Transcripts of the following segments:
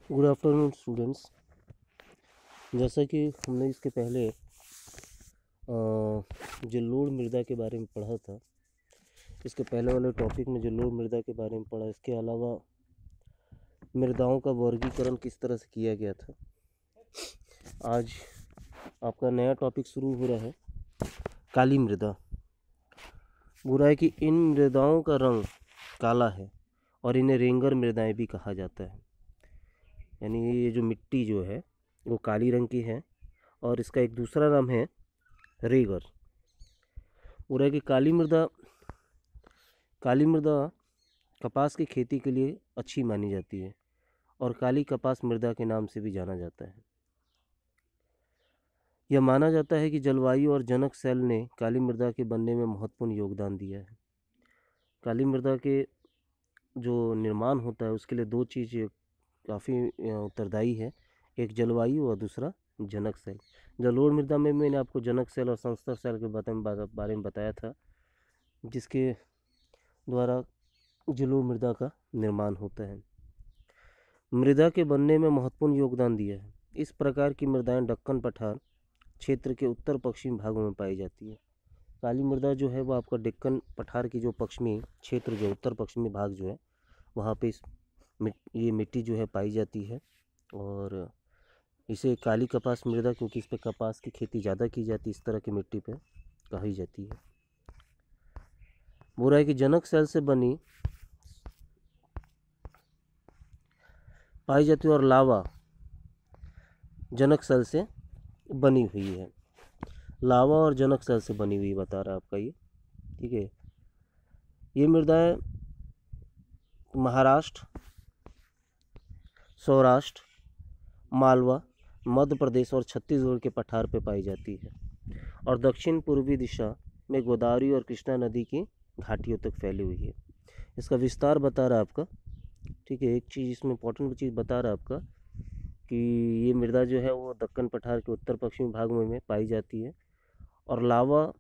Good afternoon students. जैसा कि हमने इसके पहले जलोढ़ मृदा के बारे में पढ़ा था, इसके पहले वाले टॉपिक में जलोढ़ मृदा के बारे में पढ़ा। इसके अलावा मृदाओं का वर्गीकरण किस तरह से किया गया था। आज आपका नया टॉपिक शुरू हो रहा है, काली मृदा। बुरा है कि इन मृदाओं का रंग काला है और इन्हें रेंगर मृदाएं भी कहा जाता है। यानी ये जो मिट्टी जो है वो काली रंग की है और इसका एक दूसरा नाम है रेगर। बुरा है कि काली मृदा कपास की खेती के लिए अच्छी मानी जाती है और काली कपास मृदा के नाम से भी जाना जाता है। यह माना जाता है कि जलवायु और जनक सेल ने काली मृदा के बनने में महत्वपूर्ण योगदान दिया है। काली मृदा के जो निर्माण होता है उसके लिए दो चीज़ काफ़ी उत्तरदायी है, एक जलवायु और दूसरा जनक सेल। जलोढ़ मृदा में मैंने आपको जनक सेल और संस्तर सेल के बारे में बताया था, जिसके द्वारा जलोढ़ मृदा का निर्माण होता है। मृदा के बनने में महत्वपूर्ण योगदान दिया है। इस प्रकार की मृदाएं दक्कन पठार क्षेत्र के उत्तर पश्चिमी भागों में पाई जाती है। काली मृदा जो है वो आपका दक्कन पठार की जो पश्चिमी क्षेत्र जो उत्तर पश्चिमी भाग जो है वहाँ पे ये मिट्टी जो है पाई जाती है और इसे काली कपास मृदा, क्योंकि इस पे कपास की खेती ज़्यादा की जाती है, इस तरह की मिट्टी पे कही जाती है। बुरा है कि जनक सेल से बनी पाई जाती है और लावा जनक सेल से बनी हुई है। लावा और जनक सेल से बनी हुई बता रहा है आपका ये, ठीक है। ये मृदाएं महाराष्ट्र, सौराष्ट्र, मालवा, मध्य प्रदेश और छत्तीसगढ़ के पठार पे पाई जाती है और दक्षिण पूर्वी दिशा में गोदावरी और कृष्णा नदी की घाटियों तक फैली हुई है। इसका विस्तार बता रहा है आपका, ठीक है। एक चीज़ इसमें इंपॉर्टेंट चीज़ बता रहा है आपका कि ये मृदा जो है वो दक्कन पठार के उत्तर पश्चिमी भागों में पाई जाती है और लावा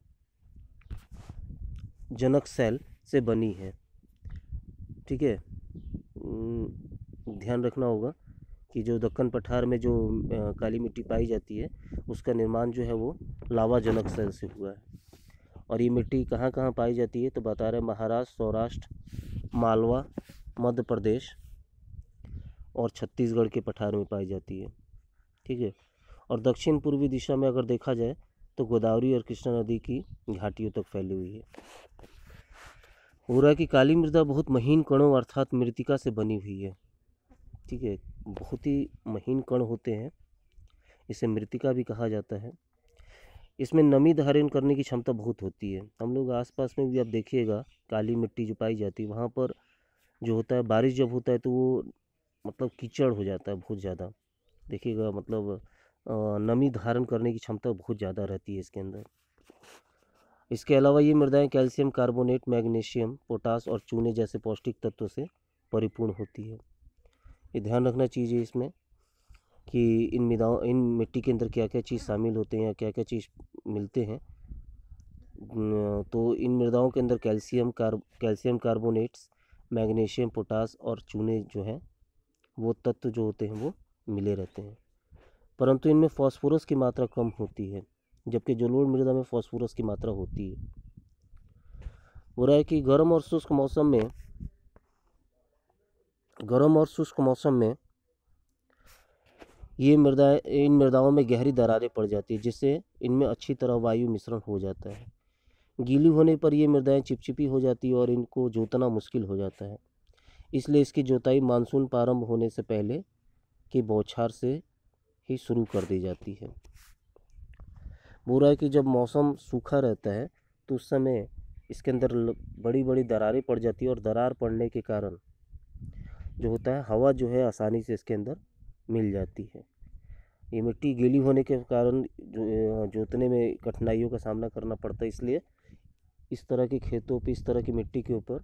जनक सेल से बनी है, ठीक है। ध्यान रखना होगा कि जो दक्कन पठार में जो काली मिट्टी पाई जाती है उसका निर्माण जो है वो लावा जनक सेल से हुआ है। और ये मिट्टी कहाँ कहाँ पाई जाती है तो बता रहे हैं महाराष्ट्र, सौराष्ट्र, मालवा, मध्य प्रदेश और छत्तीसगढ़ के पठार में पाई जाती है, ठीक है। और दक्षिण पूर्वी दिशा में अगर देखा जाए तो गोदावरी और कृष्णा नदी की घाटियों तक फैली हुई है। हो रहा है कि काली मृदा बहुत महीन कणों अर्थात मृत्तिका से बनी हुई है, ठीक है। बहुत ही महीन कण होते हैं, इसे मृत्तिका भी कहा जाता है। इसमें नमी धारण करने की क्षमता बहुत होती है। हम लोग आसपास में भी आप देखिएगा काली मिट्टी जो पाई जाती है वहाँ पर जो होता है बारिश जब होता है तो वो मतलब कीचड़ हो जाता है बहुत ज़्यादा, देखिएगा। मतलब नमी धारण करने की क्षमता बहुत ज़्यादा रहती है इसके अंदर। इसके अलावा ये मृदाएं कैल्शियम कार्बोनेट, मैग्नीशियम, पोटास और चूने जैसे पौष्टिक तत्वों से परिपूर्ण होती है। ये ध्यान रखना चाहिए इसमें कि इन मिट्टी के अंदर क्या क्या चीज़ शामिल होते हैं या क्या क्या चीज़ मिलते हैं। तो इन मृदाओं के अंदर कैल्शियम कार्बोनेट्स, मैग्नीशियम, पोटास और चूने जो हैं वो तत्व जो होते हैं वो मिले रहते हैं, परंतु इनमें फास्फोरस की मात्रा कम होती है, जबकि जलोढ़ मृदा में फास्फोरस की मात्रा होती है। हो रहा है कि गर्म और शुष्क मौसम में इन मृदाओं में गहरी दरारें पड़ जाती है, जिससे इनमें अच्छी तरह वायु मिश्रण हो जाता है। गीली होने पर ये मृदाएं चिपचिपी हो जाती है और इनको जोतना मुश्किल हो जाता है। इसलिए इसकी जोताई मानसून प्रारंभ होने से पहले की बौछार से ही शुरू कर दी जाती है। बुरा है कि जब मौसम सूखा रहता है तो उस समय इसके अंदर बड़ी बड़ी दरारें पड़ जाती है और दरार पड़ने के कारण जो होता है हवा जो है आसानी से इसके अंदर मिल जाती है। ये मिट्टी गीली होने के कारण जोतने में कठिनाइयों का सामना करना पड़ता है, इसलिए इस तरह के खेतों पे, इस तरह की मिट्टी के ऊपर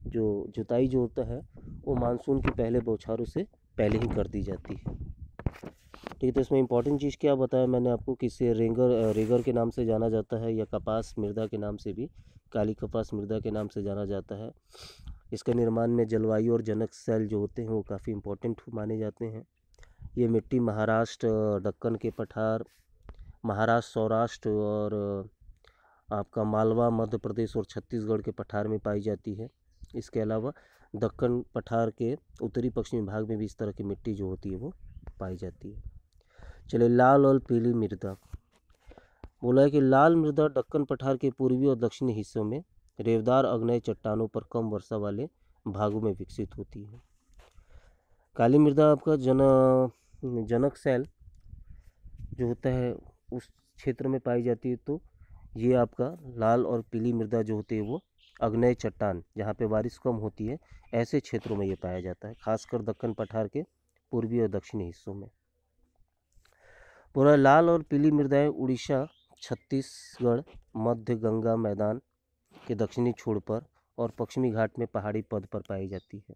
जो जुताई जो होता है वो मानसून की पहले बौछारों से पहले ही कर दी जाती है, ठीक है। तो इसमें इंपॉर्टेंट चीज़ क्या बताया मैंने आपको कि इसे रेगर के नाम से जाना जाता है या कपास मृदा के नाम से भी, काली कपास मृदा के नाम से जाना जाता है। इसके निर्माण में जलवायु और जनक सेल जो होते हैं वो काफ़ी इम्पोर्टेंट माने जाते हैं। ये मिट्टी महाराष्ट्र, दक्कन के पठार, महाराष्ट्र, सौराष्ट्र और आपका मालवा, मध्य प्रदेश और छत्तीसगढ़ के पठार में पाई जाती है। इसके अलावा दक्कन पठार के उत्तरी पश्चिमी भाग में भी इस तरह की मिट्टी जो होती है वो पाई जाती है। चलिए, लाल और पीली मृदा। बोला है कि लाल मृदा दक्कन पठार के पूर्वी और दक्षिणी हिस्सों में रेवदार आग्नेय चट्टानों पर कम वर्षा वाले भागों में विकसित होती है। काली मृदा आपका जनक सेल जो होता है उस क्षेत्र में पाई जाती है। तो ये आपका लाल और पीली मृदा जो होती है वो आग्नेय चट्टान, जहाँ पे बारिश कम होती है, ऐसे क्षेत्रों में ये पाया जाता है, खासकर दक्कन पठार के पूर्वी और दक्षिणी हिस्सों में। पूरा लाल और पीली मृदाएं उड़ीसा, छत्तीसगढ़, मध्य गंगा मैदान के दक्षिणी छोर पर और पश्चिमी घाट में पहाड़ी पद पर पाई जाती है।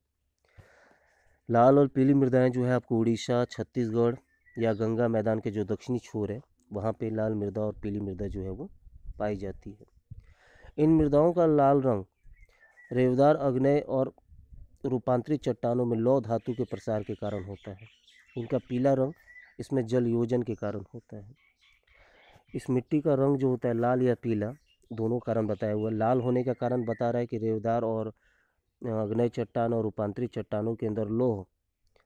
लाल और पीली मृदाएं जो है आपको उड़ीसा, छत्तीसगढ़ या गंगा मैदान के जो दक्षिणी छोर है वहाँ पे लाल मृदा और पीली मृदा जो है वो पाई जाती है। इन मृदाओं का लाल रंग रेवदार आग्नेय और रूपांतरित चट्टानों में लौह धातु के प्रसार के कारण होता है। इनका पीला रंग इसमें जल योजन के कारण होता है। इस मिट्टी का रंग जो होता है लाल या पीला, दोनों कारण बताया हुआ है। लाल होने का कारण बता रहा है कि रेवदार और आग्नेय चट्टान और रूपांतरित चट्टानों के अंदर लौह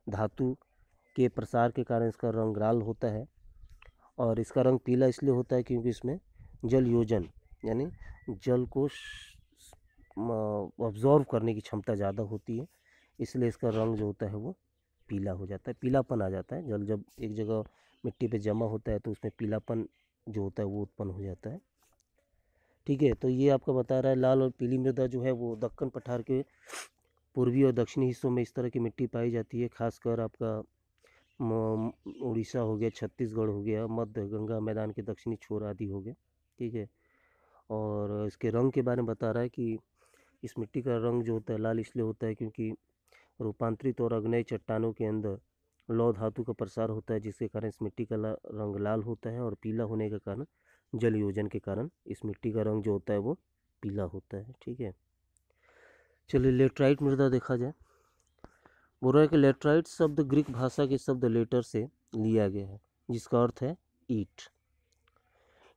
धातु के प्रसार के कारण इसका रंग लाल होता है। और इसका रंग पीला इसलिए होता है क्योंकि इसमें जल योजन यानी जल को ऑब्जॉर्व करने की क्षमता ज़्यादा होती है, इसलिए इसका रंग जो होता है वो पीला हो जाता है, पीलापन आ जाता है। जल जब एक जगह मिट्टी पे जमा होता है तो उसमें पीलापन जो होता है वो उत्पन्न हो जाता है। ठीक है, तो ये आपका बता रहा है लाल और पीली मृदा जो है वो दक्कन पठार के पूर्वी और दक्षिणी हिस्सों में इस तरह की मिट्टी पाई जाती है। खासकर आपका उड़ीसा हो गया, छत्तीसगढ़ हो गया, मध्य गंगा मैदान के दक्षिणी छोर आदि हो गए। ठीक है, और इसके रंग के बारे में बता रहा है कि इस मिट्टी का रंग जो होता है लाल इसलिए होता है क्योंकि रूपांतरित और आग्नेय चट्टानों के अंदर लौह धातु का प्रसार होता है, जिसके कारण इस मिट्टी का रंग लाल होता है। और पीला होने के कारण जल योजन के कारण इस मिट्टी का रंग जो होता है वो पीला होता है। ठीक है, चलिए लेटराइट मृदा देखा जाए। बोल रहा है कि लेटराइट शब्द ग्रीक भाषा के शब्द लेटर से लिया गया है, जिसका अर्थ है ईट।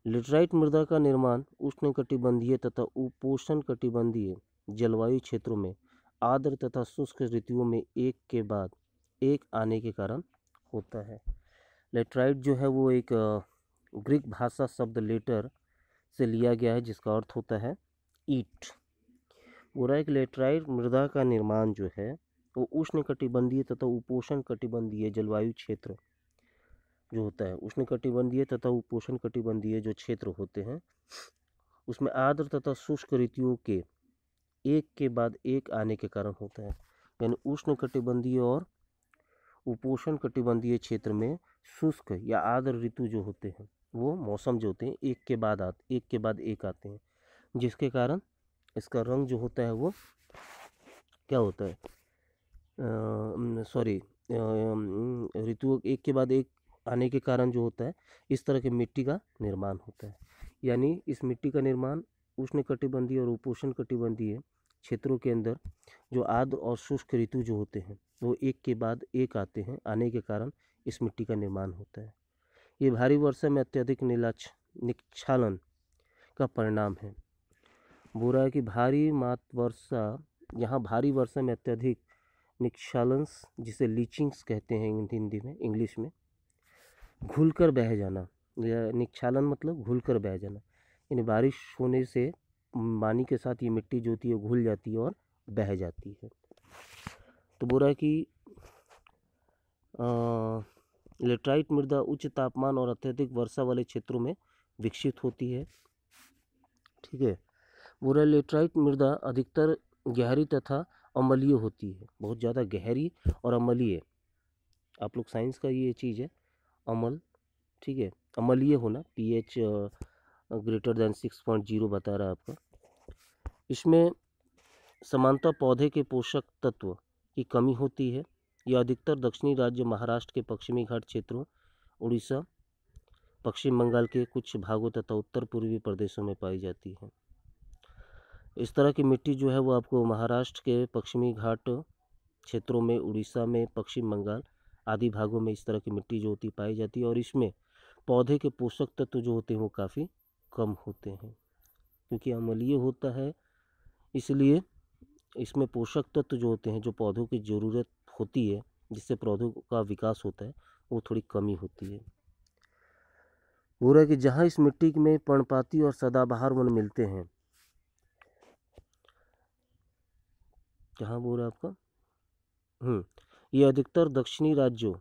लेटराइट मृदा का निर्माण उष्णकटिबंधीय तथा उपोष्णकटिबंधीय जलवायु क्षेत्रों में आर्द्र तथा शुष्क ऋतुओं में एक के बाद एक आने के कारण होता है। लेटराइट जो है वो एक ग्रीक भाषा शब्द लेटर से लिया गया है, जिसका अर्थ होता है ईट। बोल रहा है कि लेटराइट मृदा का निर्माण जो है वो उष्णकटिबंधीय तथा उपोष्णकटिबंधीय जलवायु क्षेत्र जो होता है, उष्णकटिबंधीय तथा उपोष्णकटिबंधीय जो क्षेत्र होते हैं उसमें आर्द्र तथा शुष्क ऋतुओं के एक के बाद एक आने के कारण होता है। यानी उष्णकटिबंधीय और उपोष्णकटिबंधीय क्षेत्र में शुष्क या आर्द्र ऋतु जो होते हैं वो मौसम जो होते हैं एक के बाद एक आते हैं, जिसके कारण इसका रंग जो होता है वो क्या होता है, ऋतु एक के बाद एक आने के कारण जो होता है इस तरह की मिट्टी का निर्माण होता है। यानी इस मिट्टी का निर्माण उष्णकटिबंधीय और उपोष्णकटिबंधीय क्षेत्रों के अंदर जो आर्द्र और शुष्क ऋतु जो होते हैं वो एक के बाद एक आते हैं, आने के कारण इस मिट्टी का निर्माण होता है। ये भारी वर्षा में अत्यधिक निक्षालन का परिणाम है। बोल रहा है कि यहाँ भारी वर्षा में अत्यधिक निक्षालन, जिसे लीचिंग्स कहते हैं हिंदी में, इंग्लिश में, घुलकर बह जाना, या निक्षालन मतलब घुलकर बह जाना, यानी बारिश होने से पानी के साथ ये मिट्टी जो होती है घुल जाती है और बह जाती है। तो बोल रहा है कि लेटराइट मृदा उच्च तापमान और अत्यधिक वर्षा वाले क्षेत्रों में विकसित होती है। ठीक है, बोल रहा है लेटराइट मृदा अधिकतर गहरी तथा अम्लीय होती है, बहुत ज़्यादा गहरी और अम्लीय। आप लोग साइंस का ये चीज़ है अम्ल, ठीक है, अम्लीय होना, pH ग्रेटर देन 6.0 बता रहा है आपका। इसमें समानता पौधे के पोषक तत्व की कमी होती है। यह अधिकतर दक्षिणी राज्य महाराष्ट्र के पश्चिमी घाट क्षेत्रों, उड़ीसा, पश्चिम बंगाल के कुछ भागों तथा उत्तर पूर्वी प्रदेशों में पाई जाती है। इस तरह की मिट्टी जो है वो आपको महाराष्ट्र के पश्चिमी घाट क्षेत्रों में, उड़ीसा में, पश्चिम बंगाल आदि भागों में इस तरह की मिट्टी जो होती पाई जाती है। और इसमें पौधे के पोषक तत्व जो होते हैं वो काफ़ी कम होते हैं, क्योंकि अम्लीय होता है, इसलिए इसमें पोषक तत्व जो होते हैं, जो पौधों की ज़रूरत होती है, जिससे पौधों का विकास होता है, वो थोड़ी कमी होती है। हो रहा है कि जहाँ इस मिट्टी में पर्णपाती और सदाबहार वन मिलते हैं, कहाँ बोल रहा है आपका, ये अधिकतर दक्षिणी राज्यों,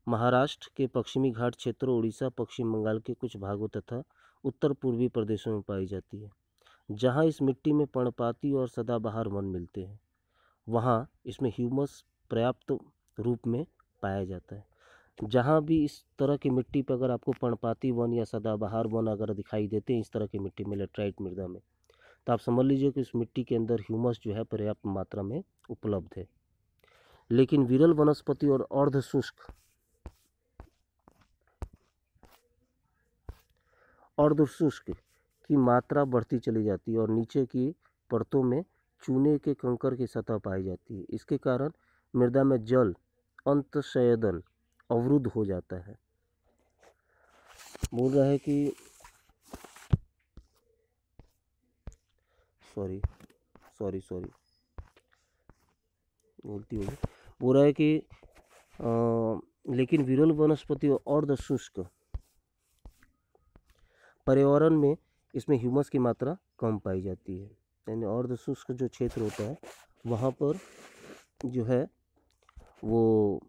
महाराष्ट्र के पश्चिमी घाट क्षेत्रों, उड़ीसा, पश्चिम बंगाल के कुछ भागों तथा उत्तर पूर्वी प्रदेशों में पाई जाती है। जहाँ इस मिट्टी में पर्णपाती और सदाबहार वन मिलते हैं, वहाँ इसमें ह्यूमस पर्याप्त रूप में पाया जाता है। जहाँ भी इस तरह की मिट्टी पर अगर आपको पर्णपाती वन या सदाबहार वन अगर दिखाई देते हैं इस तरह की मिट्टी में, लेटराइट मृदा में, तो आप समझ लीजिए कि उस मिट्टी के अंदर ह्यूमस जो है पर्याप्त मात्रा में उपलब्ध है। लेकिन विरल वनस्पति और अर्ध शुष्क की मात्रा बढ़ती चली जाती है और नीचे की परतों में चूने के कंकर की सतह पाई जाती है। इसके कारण मृदा में जल अंतःशयन अवरुद्ध हो जाता है। बोल रहा है कि सॉरी गलती हो गई। बोल रहा है कि लेकिन विरल वनस्पति और अर्ध शुष्क पर्यावरण में इसमें ह्यूमस की मात्रा कम पाई जाती है। यानी अर्ध शुष्क जो क्षेत्र होता है वहाँ पर जो है वो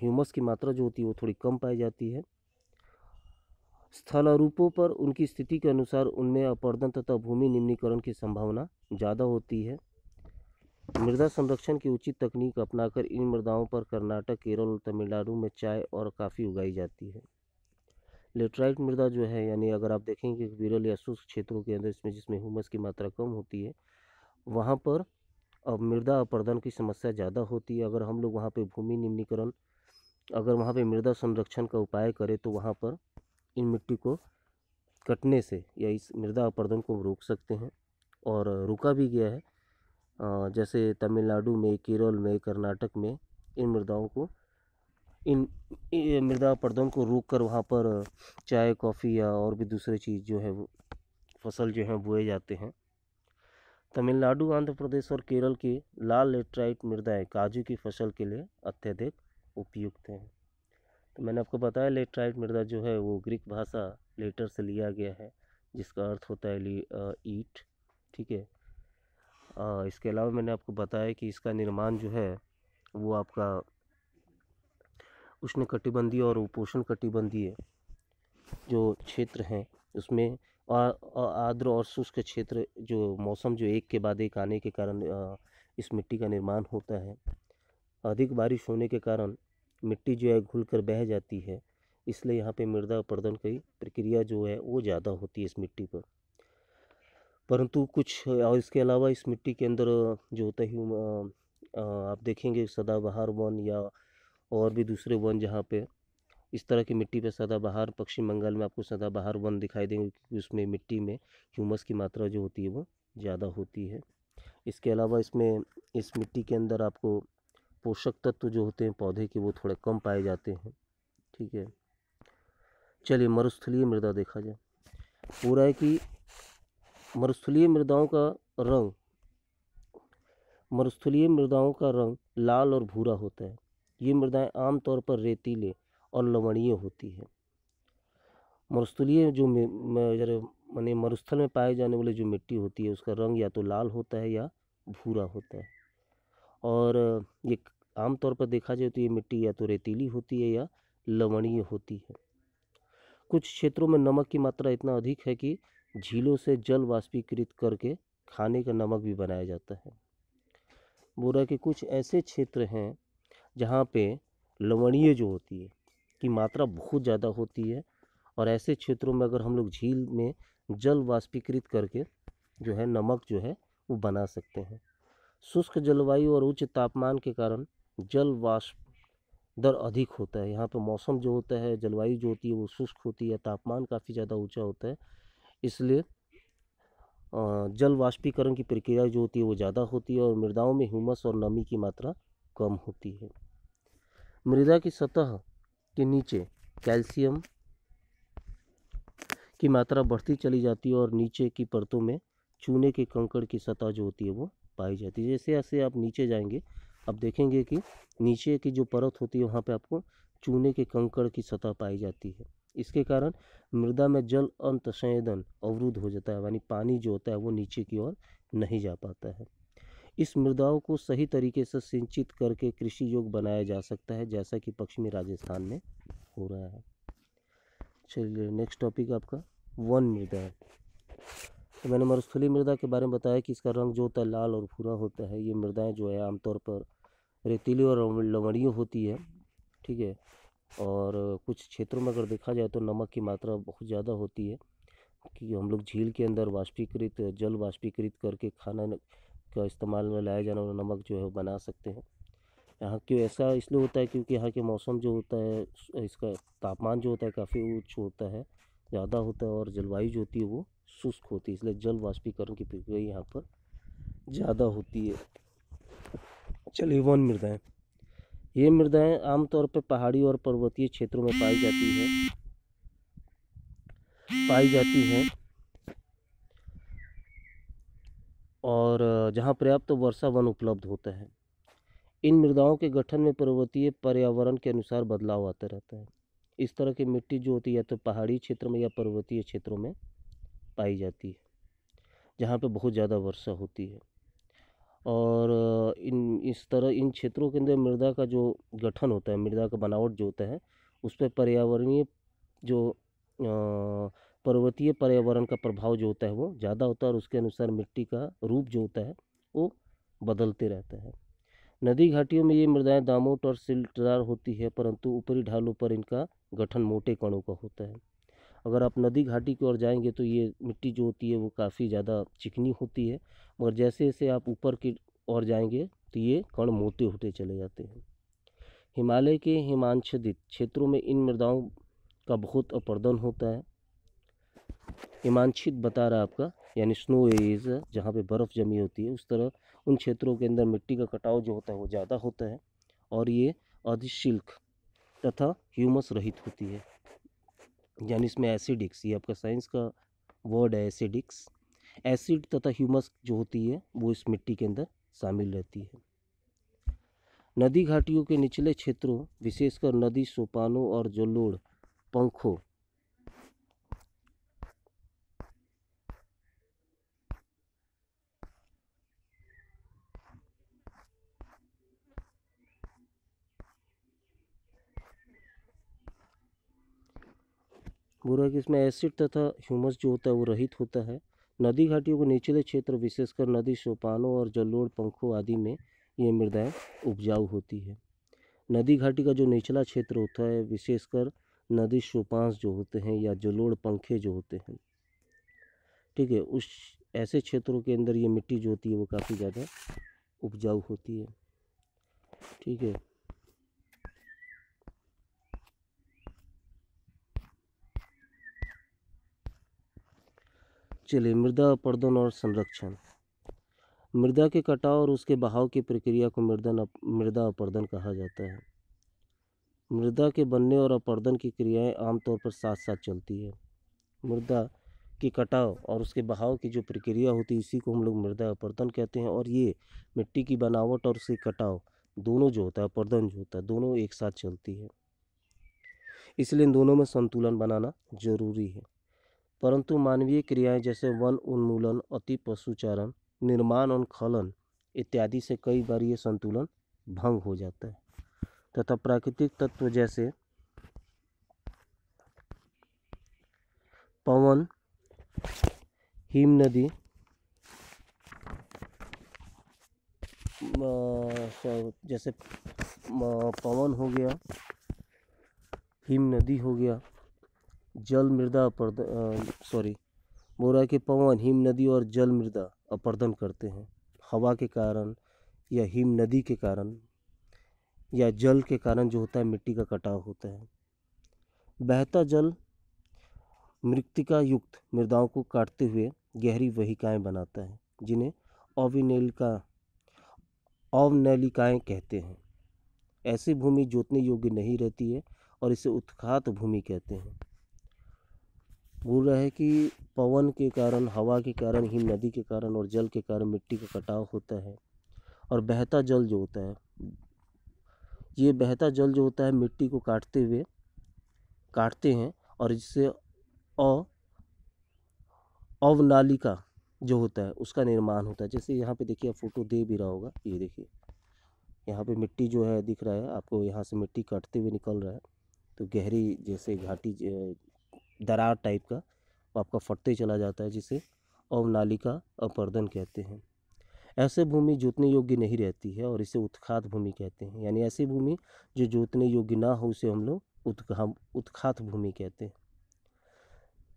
ह्यूमस की मात्रा जो होती है वो थोड़ी कम पाई जाती है। स्थलारूपों पर उनकी स्थिति के अनुसार उनमें अपरदन तथा भूमि निम्नीकरण की संभावना ज़्यादा होती है। मृदा संरक्षण की उचित तकनीक अपनाकर इन मृदाओं पर कर्नाटक, केरल और तमिलनाडु में चाय और काफ़ी उगाई जाती है। लेटराइट मृदा जो है, यानी अगर आप देखेंगे विरल या शुष्क क्षेत्रों के अंदर इसमें जिसमें ह्यूमस की मात्रा कम होती है, वहाँ पर अब मृदा अपरदन की समस्या ज़्यादा होती है। अगर हम लोग वहाँ पे भूमि निम्नीकरण, अगर वहाँ पे मृदा संरक्षण का उपाय करें तो वहाँ पर इन मिट्टी को कटने से या इस मृदा अपरदन को रोक सकते हैं, और रुका भी गया है। जैसे तमिलनाडु में, केरल में, कर्नाटक में इन मृदाओं को, इन मृदा अपरदन को रोक कर वहाँ पर चाय, कॉफ़ी या और भी दूसरी चीज़ जो है वो फसल जो है बोए जाते हैं। तमिलनाडु, आंध्र प्रदेश और केरल की लाल लेटराइट मृदाएं काजू की फसल के लिए अत्यधिक उपयुक्त हैं। तो मैंने आपको बताया लेटराइट मृदा जो है वो ग्रीक भाषा लेटर से लिया गया है, जिसका अर्थ होता है ईट। ठीक है। इसके अलावा मैंने आपको बताया कि इसका निर्माण जो है वो आपका उष्णकटिबंधीय और उपोष्ण कटिबंधीय जो क्षेत्र हैं उसमें आर्द्र और शुष्क क्षेत्र, जो मौसम जो एक के बाद एक आने के कारण इस मिट्टी का निर्माण होता है। अधिक बारिश होने के कारण मिट्टी जो है घुल कर बह जाती है, इसलिए यहाँ पे मृदा अपरदन की प्रक्रिया जो है वो ज़्यादा होती है इस मिट्टी पर। परंतु कुछ और इसके अलावा इस मिट्टी के अंदर जो होता है आप देखेंगे सदाबहार वन या और भी दूसरे वन, जहाँ पे इस तरह की मिट्टी पे सदाबहार, पश्चिम बंगाल में आपको सदाबहार वन दिखाई देंगे, क्योंकि उसमें मिट्टी में ह्यूमस की मात्रा जो होती है वो ज़्यादा होती है। इसके अलावा इसमें इस मिट्टी के अंदर आपको पोषक तत्व जो होते हैं पौधे के वो थोड़े कम पाए जाते हैं। ठीक है। चलिए मरुस्थलीय मृदा देखा जाए। हो रहा है कि मरुस्थलीय मृदाओं का रंग लाल और भूरा होता है। ये मृदाएं आमतौर पर रेतीले और लवणीय होती है। मरुस्थलीय जो माने मरुस्थल में पाए जाने वाली जो मिट्टी होती है उसका रंग या तो लाल होता है या भूरा होता है। और ये आमतौर पर देखा जाए तो ये मिट्टी या तो रेतीली होती है या लवणीय होती है। कुछ क्षेत्रों में नमक की मात्रा इतना अधिक है कि झीलों से जल वाष्पीकृत करके खाने का नमक भी बनाया जाता है। बोल रहा है कि कुछ ऐसे क्षेत्र हैं जहाँ पे लवणीय जो होती है की मात्रा बहुत ज़्यादा होती है, और ऐसे क्षेत्रों में अगर हम लोग झील में जल वाष्पीकृत करके जो है नमक जो है वो बना सकते हैं। शुष्क जलवायु और उच्च तापमान के कारण जल वाष्प दर अधिक होता है। यहाँ पे मौसम जो होता है, जलवायु जो होती है वो शुष्क होती है, तापमान काफ़ी ज़्यादा ऊंचा होता है, इसलिए जल वाष्पीकरण की प्रक्रिया जो होती है वो ज़्यादा होती है और मृदाओं में ह्यूमस और नमी की मात्रा कम होती है। मृदा की सतह के नीचे कैल्शियम की मात्रा बढ़ती चली जाती है और नीचे की परतों में चूने के कंकड़ की सतह जो होती है वो पाई जाती है। जैसे जैसे आप नीचे जाएंगे आप देखेंगे कि नीचे की जो परत होती है वहाँ पे आपको चूने के कंकड़ की सतह पाई जाती है। इसके कारण मृदा में जल अंतःसंवेदन अवरुद्ध हो जाता है, यानी पानी जो होता है वो नीचे की ओर नहीं जा पाता है। इस मृदाओं को सही तरीके से सिंचित करके कृषि योग्य बनाया जा सकता है, जैसा कि पश्चिमी राजस्थान में हो रहा है। चलिए नेक्स्ट टॉपिक आपका वन मृदा है। तो मैंने मरुस्थलीय मृदा के बारे में बताया कि इसका रंग जो होता है लाल और भूरा होता है। ये मृदाएं जो है आमतौर पर रेतीली और लवणीय होती है, ठीक है। और कुछ क्षेत्रों में अगर देखा जाए तो नमक की मात्रा बहुत ज़्यादा होती है कि हम लोग झील के अंदर वाष्पीकृत जल वाष्पीकृत करके खाना का इस्तेमाल में लाया जाने वाला नमक जो है वो बना सकते हैं। यहाँ क्यों ऐसा इसलिए होता है क्योंकि यहाँ के मौसम जो होता है इसका तापमान जो होता है काफ़ी उच्च होता है, ज़्यादा होता है और जलवायु जो होती है वो शुष्क होती है, इसलिए जल वाष्पीकरण की प्रक्रिया यहाँ पर ज़्यादा होती है। चलिए वन मृदाएँ। ये मृदाएँ आमतौर पर पहाड़ी और पर्वतीय क्षेत्रों में पाई जाती हैं और जहाँ पर्याप्त वर्षा वन उपलब्ध होता है। इन मृदाओं के गठन में पर्वतीय पर्यावरण के अनुसार बदलाव आता रहता है। इस तरह की मिट्टी जो होती है या तो पहाड़ी क्षेत्र में या पर्वतीय क्षेत्रों में पाई जाती है, जहाँ पे बहुत ज़्यादा वर्षा होती है। और इस तरह इन क्षेत्रों के अंदर मृदा का जो गठन होता है, मृदा का बनावट जो होता है, उस पर पर्यावरणीय जो पर्वतीय पर्यावरण का प्रभाव जो होता है वो ज़्यादा होता है और उसके अनुसार मिट्टी का रूप जो होता है वो बदलते रहता है। नदी घाटियों में ये मृदाएं दामोट और सिलटदार होती है, परंतु ऊपरी ढालों पर इनका गठन मोटे कणों का होता है। अगर आप नदी घाटी की ओर जाएंगे तो ये मिट्टी जो होती है वो काफ़ी ज़्यादा चिकनी होती है, मगर जैसे जैसे आप ऊपर की ओर जाएंगे तो ये कण मोटे होते चले जाते हैं। हिमालय के हिमाच्छादित क्षेत्रों में इन मृदाओं का बहुत अपर्दन होता है। हिमांशित बता रहा है आपका, यानी स्नो एरियाज जहाँ पे बर्फ़ जमी होती है, उस तरह उन क्षेत्रों के अंदर मिट्टी का कटाव जो होता है वो ज़्यादा होता है और ये अधिशिल्क तथा ह्यूमस रहित होती है, यानी इसमें एसिडिक्स, ये आपका साइंस का वर्ड है एसिडिक्स। एसिड तथा ह्यूमस जो होती है वो इस मिट्टी के अंदर शामिल रहती है। नदी घाटियों के निचले क्षेत्रों विशेषकर नदी सोपानों और जलोढ़ पंखों बोरा कि इसमें एसिड तथा ह्यूमस जो होता है वो रहित होता है। नदी घाटियों के निचले क्षेत्र विशेषकर नदी सोपानों और जलोढ़ पंखों आदि में ये मृदाएं उपजाऊ होती है। नदी घाटी का जो निचला क्षेत्र होता है विशेषकर नदी सोपांश जो होते हैं या जलोढ़ पंखे जो होते हैं, ठीक है, उस ऐसे क्षेत्रों के अंदर ये मिट्टी जो होती है वो काफ़ी ज़्यादा उपजाऊ होती है, ठीक है। चलिए मृदा अपरदन और संरक्षण। मृदा के कटाव और उसके बहाव की प्रक्रिया को मृदा अपरदन कहा जाता है। मृदा के बनने और अपरदन की क्रियाएं आमतौर पर साथ साथ चलती है। मृदा की कटाव और उसके बहाव की जो प्रक्रिया होती है इसी को हम लोग मृदा अपरदन कहते हैं और ये मिट्टी की बनावट और उसके कटाव दोनों जो होता है, अपरदन जो होता है, दोनों एक साथ चलती है, इसलिए इन दोनों में संतुलन बनाना जरूरी है। परंतु मानवीय क्रियाएं जैसे वन उन्मूलन, अति पशुचारण, निर्माण और खनन इत्यादि से कई बार ये संतुलन भंग हो जाता है तथा प्राकृतिक तत्व जैसे पवन, हिम नदी, जैसे पवन हो गया, हिम नदी हो गया, जल मृदा बोल रहा है कि पवन, हिम नदी और जल मृदा अपरदन करते हैं हवा के कारण या हिम नदी के कारण या जल के कारण जो होता है मिट्टी का कटाव होता है। बहता जल मृत्तिका युक्त मृदाओं को काटते हुए गहरी वहिकाएं बनाता है, जिन्हें अवनलिकाएं कहते हैं। ऐसी भूमि जोतने योग्य नहीं रहती है और इसे उत्खात भूमि कहते हैं। बोल रहा है कि पवन के कारण, हवा के कारण, हिम नदी के कारण और जल के कारण मिट्टी का कटाव होता है। और बहता जल जो होता है, ये बहता जल जो होता है मिट्टी को काटते हैं और इससे अवनालिका जो होता है उसका निर्माण होता है। जैसे यहाँ पे देखिए, आप फोटो दे भी रहा होगा, ये देखिए यहाँ पे मिट्टी जो है दिख रहा है आपको, यहाँ से मिट्टी काटते हुए निकल रहा है, तो गहरी जैसे घाटी दरार टाइप का वो आपका फटते चला जाता है, जिसे अवनालिका अपर्दन कहते हैं। ऐसे भूमि जोतने योग्य नहीं रहती है और इसे उत्खात भूमि कहते हैं। यानी ऐसी भूमि जो जोतने योग्य ना हो उसे हम लोग उत्खात भूमि कहते हैं।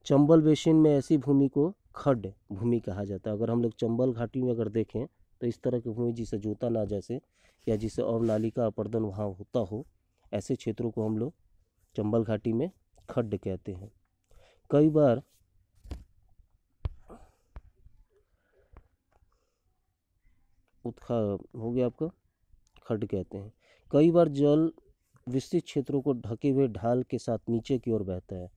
चंबल बेसिन में ऐसी भूमि को खड्ड भूमि कहा जाता है। अगर हम लोग चंबल घाटी में अगर देखें तो इस तरह की भूमि जिसे जोता ना जैसे, या जिसे अवनालिका अपर्दन वहाँ होता हो, ऐसे क्षेत्रों को हम लोग चंबल घाटी में खड्ड कहते हैं। कई बार हो गया आपका, खड्ड कहते हैं। कई बार जल विस्तृत क्षेत्रों को ढके हुए ढाल के साथ नीचे की ओर बहता है।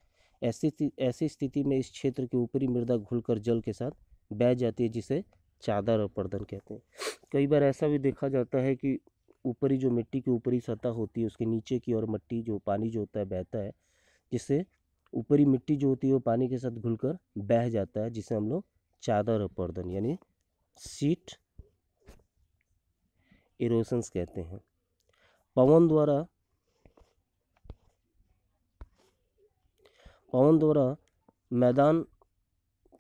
ऐसी स्थिति में इस क्षेत्र की ऊपरी मृदा घुलकर जल के साथ बह जाती है, जिसे चादर अपर्दन कहते हैं। कई बार ऐसा भी देखा जाता है कि ऊपरी जो मिट्टी की ऊपरी सतह होती है उसके नीचे की ओर मिट्टी जो पानी जो होता है बहता है, जिससे ऊपरी मिट्टी जो होती है वो पानी के साथ घुलकर बह जाता है, जिसे हम लोग चादर अपर्दन यानी सीट इरोशंस कहते हैं। पवन द्वारा मैदान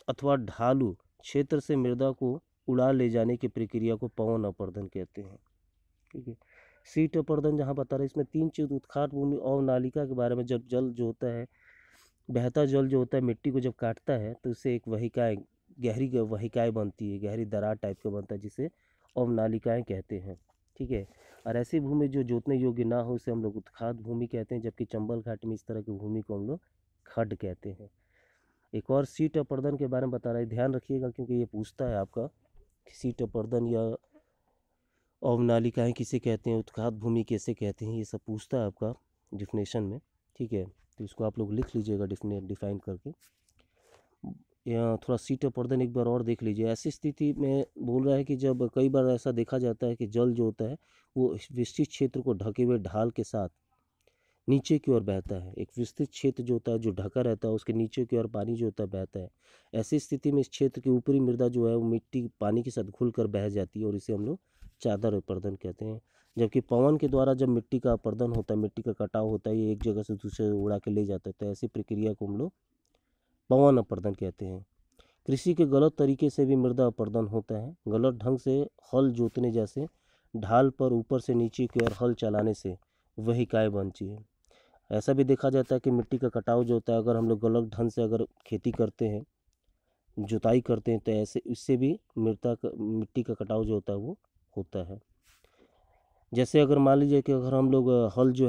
अथवा ढालू क्षेत्र से मृदा को उड़ा ले जाने की प्रक्रिया को पवन अपर्दन कहते हैं। ठीक है, सीट अपर्दन जहाँ बता रहे हैं, इसमें 3 चीज, उत्खात भूमि, अवनालिका के बारे में। जब जल जो होता है, बहता जल जो होता है मिट्टी को जब काटता है तो इससे एक गहरी वहिकाएं बनती है, गहरी दरार टाइप का बनता है, जिसे अवनालिकाएं कहते हैं। ठीक है, और ऐसी भूमि जो जोतने योग्य ना हो उसे हम लोग उत्खात भूमि कहते हैं, जबकि चंबल घाटी में इस तरह की भूमि को हम लोग खड्ड कहते हैं। एक और सीट अपर्दन के बारे में बता रहा है, ध्यान रखिएगा क्योंकि ये पूछता है आपका कि सीट अपर्दन या अवनालिकाएं किसे कहते हैं, उत्खात भूमि कैसे कहते हैं, ये सब पूछता है आपका डिफिनेशन में। ठीक है, तो इसको आप लोग लिख लीजिएगा डिफाइन करके। या थोड़ा सीट अपर्दन एक बार और देख लीजिए। ऐसी स्थिति में बोल रहा है कि जब कई बार ऐसा देखा जाता है कि जल जो होता है वो विस्तृत क्षेत्र को ढके हुए ढाल के साथ नीचे की ओर बहता है। एक विस्तृत क्षेत्र जो होता है जो ढका रहता है उसके नीचे की ओर पानी जो होता है बहता है। ऐसी स्थिति में इस क्षेत्र की ऊपरी मृदा जो है वो मिट्टी पानी के साथ घुल कर बह जाती है और इसे हम लोग चादर अपर्दन कहते हैं। जबकि पवन के द्वारा जब मिट्टी का अपर्दन होता है, मिट्टी का कटाव होता है, ये एक जगह से दूसरे उड़ा के ले जाता है, तो ऐसी प्रक्रिया को हम लोग पवन अपर्दन कहते हैं। कृषि के गलत तरीके से भी मृदा अपर्दन होता है। गलत ढंग से हल जोतने, जैसे ढाल पर ऊपर से नीचे की ओर हल चलाने से वहिकाएं बनती है। ऐसा भी देखा जाता है कि मिट्टी का कटाव जो होता है, अगर हम लोग गलत ढंग से अगर खेती करते हैं, जुताई करते हैं, तो ऐसे इससे भी मिट्टी का कटाव जो होता है वो होता है। जैसे अगर मान लीजिए कि अगर हम लोग हल जो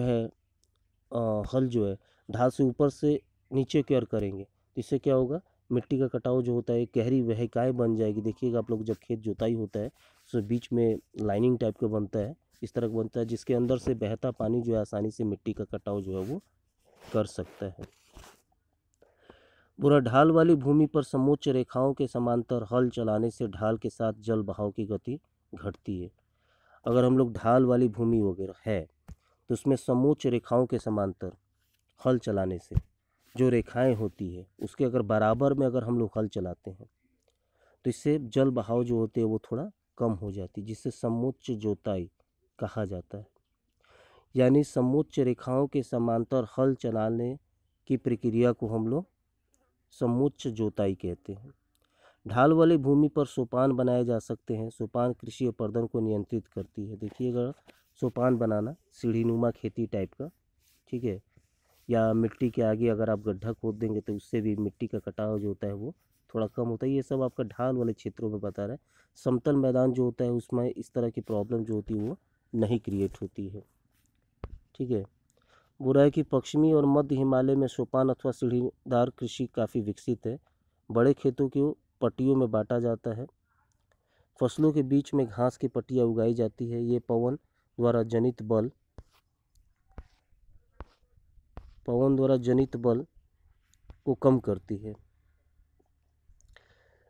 है ढाल से ऊपर से नीचे की ओर करेंगे, तो इससे क्या होगा, मिट्टी का कटाव जो होता है एक गहरी वहिकाएं बन जाएगी। देखिएगा आप लोग, जब खेत जुताई होता है तो बीच में लाइनिंग टाइप का बनता है, इस तरह का बनता है, जिसके अंदर से बहता पानी जो है आसानी से मिट्टी का कटाव जो है वो कर सकता है। पूरा ढाल वाली भूमि पर समोच्च रेखाओं के समांतर हल चलाने से ढाल के साथ जल बहाव की गति घटती है। अगर हम लोग ढाल वाली भूमि वगैरह है तो उसमें समोच्च रेखाओं के समांतर हल चलाने से जो रेखाएं होती है उसके अगर बराबर में अगर हम लोग हल चलाते हैं तो इससे जल बहाव जो होते हैं वो थोड़ा कम हो जाती है, जिससे समोच्च जोताई कहा जाता है। यानी समोच्च रेखाओं के समांतर हल चलाने की प्रक्रिया को हम लोग समोच्च जोताई कहते हैं। ढाल वाली भूमि पर सोपान बनाए जा सकते हैं। सोपान कृषि अपर्दन को नियंत्रित करती है। देखिएगा, सोपान बनाना सीढ़ीनुमा खेती टाइप का, ठीक है, या मिट्टी के आगे अगर आप गड्ढा खोद देंगे तो उससे भी मिट्टी का कटाव जो होता है वो थोड़ा कम होता है। ये सब आपका ढाल वाले क्षेत्रों में बता रहा है। समतल मैदान जो होता है उसमें इस तरह की प्रॉब्लम जो होती है वो नहीं क्रिएट होती है। ठीक है, बुरा है कि पश्चिमी और मध्य हिमालय में सोपान अथवा सीढ़ीदार कृषि काफ़ी विकसित है। बड़े खेतों को पट्टियों में बांटा जाता है। फसलों के बीच में घास की पट्टियाँ उगाई जाती है। ये पवन द्वारा जनित बल को कम करती है।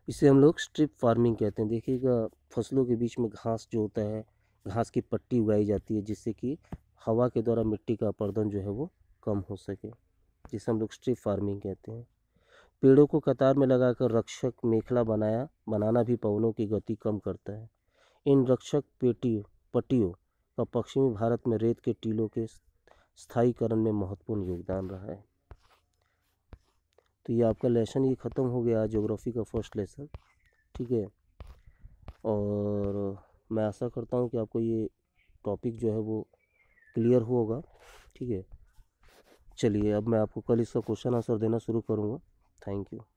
इसे हम लोग स्ट्रिप फार्मिंग कहते हैं। देखिएगा, फसलों के बीच में घास जो होता है, घास की पट्टी उगाई जाती है जिससे कि हवा के द्वारा मिट्टी का अपरदन जो है वो कम हो सके, जिसे हम लोग स्ट्रिप फार्मिंग कहते हैं। पेड़ों को कतार में लगाकर रक्षक मेखला बनाना भी पवनों की गति कम करता है। इन रक्षक पट्टियों का पश्चिमी भारत में रेत के टीलों के स्थायीकरण में महत्वपूर्ण योगदान रहा है। तो ये आपका लेसन ये ख़त्म हो गया, ज्योग्राफी का फर्स्ट लेसन। ठीक है, और मैं आशा करता हूँ कि आपको ये टॉपिक जो है वो क्लियर होगा। ठीक है, चलिए अब मैं आपको कल इसका क्वेश्चन आंसर देना शुरू करूँगा। Thank you.